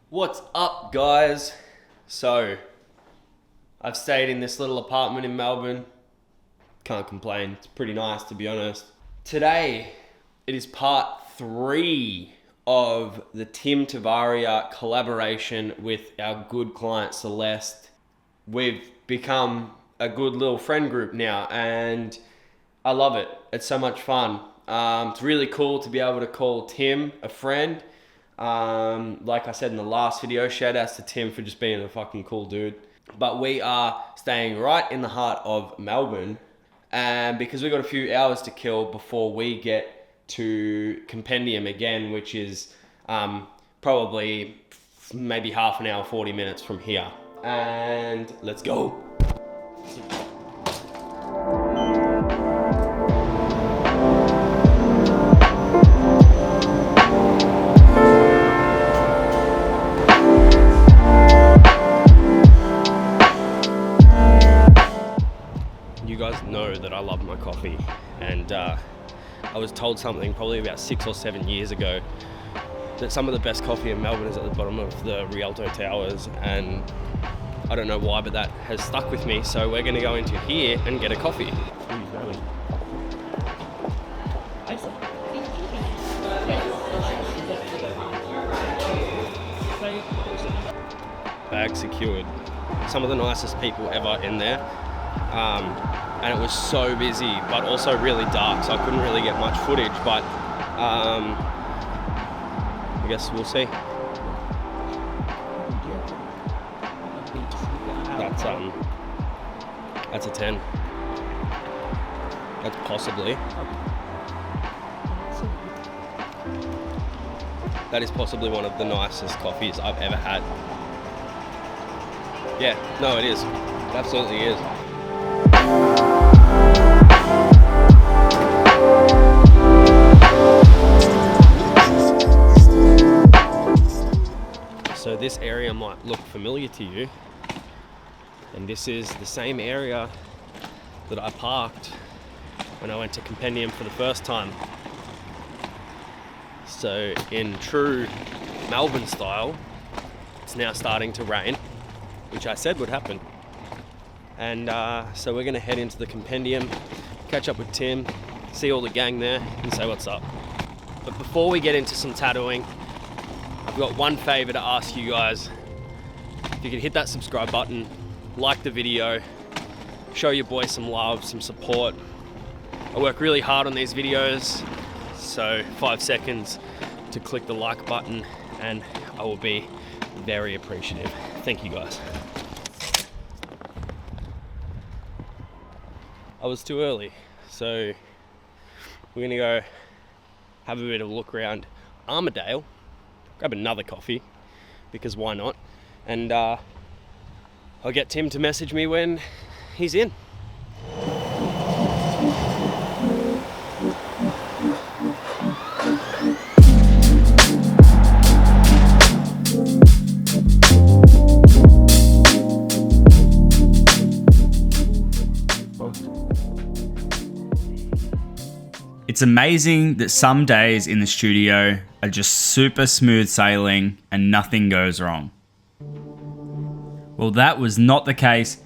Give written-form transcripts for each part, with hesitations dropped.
What's up, guys? So, I've stayed in this little apartment in Melbourne. Can't complain. It's pretty nice, to be honest. Today, it is part 3 of the Tim Tavaria collaboration with our good client Celeste. We've become a good little friend group now, and I love it. It's so much fun. It's really cool to be able to call Tim a friend. Like I said in the last video, shout outs to Tim for just being a fucking cool dude. But we are staying right in the heart of Melbourne, and because we've got a few hours to kill before we get to Compendium again, which is probably maybe half an hour, 40 minutes from here. And let's go. You guys know that I love my coffee, and I was told something probably about 6 or 7 years ago that some of the best coffee in Melbourne is at the bottom of the Rialto Towers, and I don't know why, but that has stuck with me. So we're going to go into here and get a coffee. Bag secured. Some of the nicest people ever in there. And it was so busy, but also really dark, so I couldn't really get much footage, but I guess we'll see. That's a 10. That's possibly. That is possibly one of the nicest coffees I've ever had. Yeah, no, it is. It absolutely is. So this area might look familiar to you, and this is the same area that I parked when I went to Compendium for the first time. So in true Melbourne style, it's now starting to rain, which I said would happen. And so we're gonna head into the Compendium, catch up with Tim, see all the gang there, and say what's up. But before we get into some tattooing, I've got one favor to ask you guys. If you could hit that subscribe button, like the video, show your boy some love, some support. I work really hard on these videos, so 5 seconds to click the like button and I will be very appreciative. Thank you, guys. I was too early, so we're gonna go have a bit of a look around Armadale, grab another coffee, because why not? And I'll get Tim to message me when he's in. It's amazing that some days in the studio are just super smooth sailing and nothing goes wrong. Well, that was not the case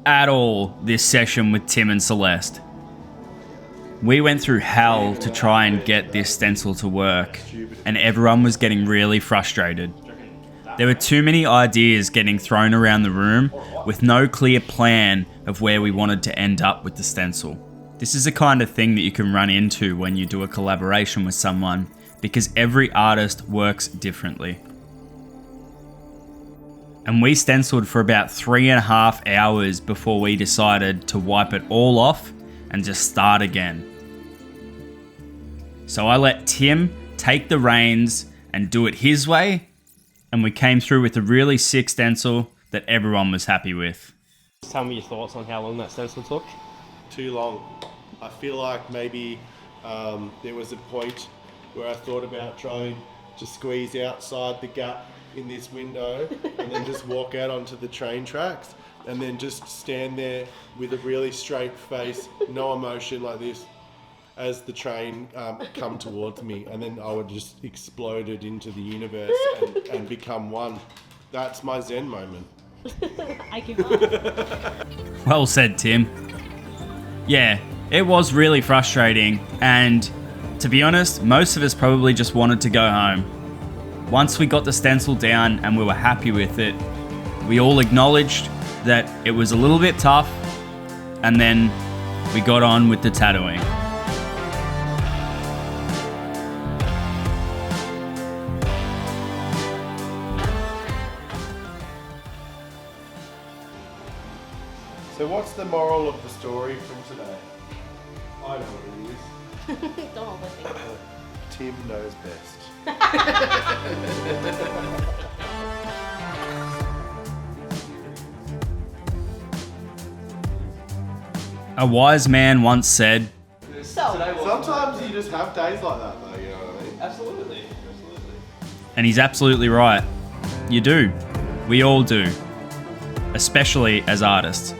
at all this session with Tim and Celeste. We went through hell to try and get this stencil to work, and everyone was getting really frustrated. There were too many ideas getting thrown around the room with no clear plan of where we wanted to end up with the stencil. This is the kind of thing that you can run into when you do a collaboration with someone, because every artist works differently. And we stenciled for about 3.5 hours before we decided to wipe it all off and just start again. So I let Tim take the reins and do it his way, and we came through with a really sick stencil that everyone was happy with. Tell me your thoughts on how long that stencil took. Too long. I feel like maybe there was a point where I thought about trying to squeeze outside the gap in this window and then just walk out onto the train tracks and then just stand there with a really straight face, no emotion like this. as the train come towards me, and then I would just explode it into the universe and become one. That's my Zen moment. I give up. Well said, Tim. Yeah, it was really frustrating, and to be honest, most of us probably just wanted to go home. Once we got the stencil down and we were happy with it, we all acknowledged that it was a little bit tough, and then we got on with the tattooing. So what's the moral of the story from today? I know what it is. Don't overthink it. Tim knows best. A wise man once said, So, Sometimes you just have days like that, though. You know what I mean? Absolutely. and he's absolutely right. You do. We all do. Especially as artists.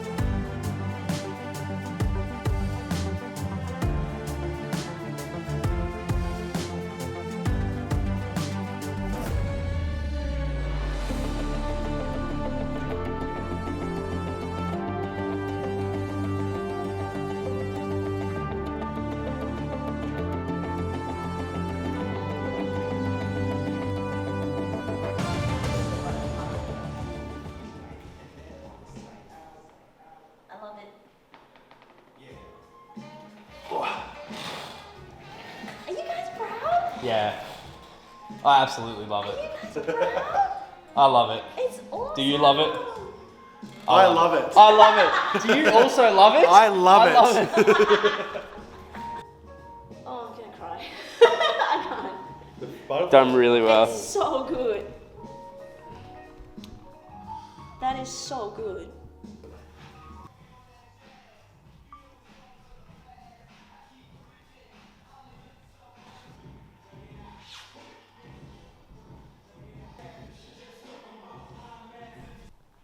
I love it. Are you guys proud? Yeah. I absolutely love Are it. you guys proud? I love it. It's awesome. Do you love it? I love it. I love it. Do you also love it? I love it. Oh, I'm gonna cry. I can't. Done really well. It's so good. That is so good.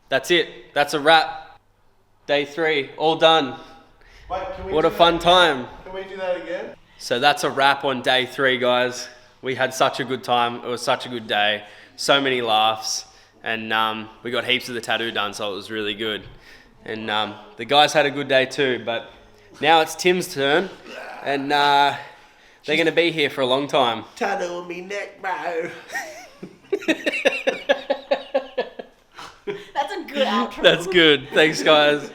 That's it. That's a wrap. Day 3, all done. Wait, can we What do a fun that time. again? Can we do that again? So that's a wrap on day 3, guys. We had such a good time. It was such a good day. So many laughs. And we got heaps of the tattoo done, so it was really good. And the guys had a good day too, but now it's Tim's turn. And they're going to be here for a long time. Tattoo on me neck, bro. That's a good outro. That's good. Thanks, guys.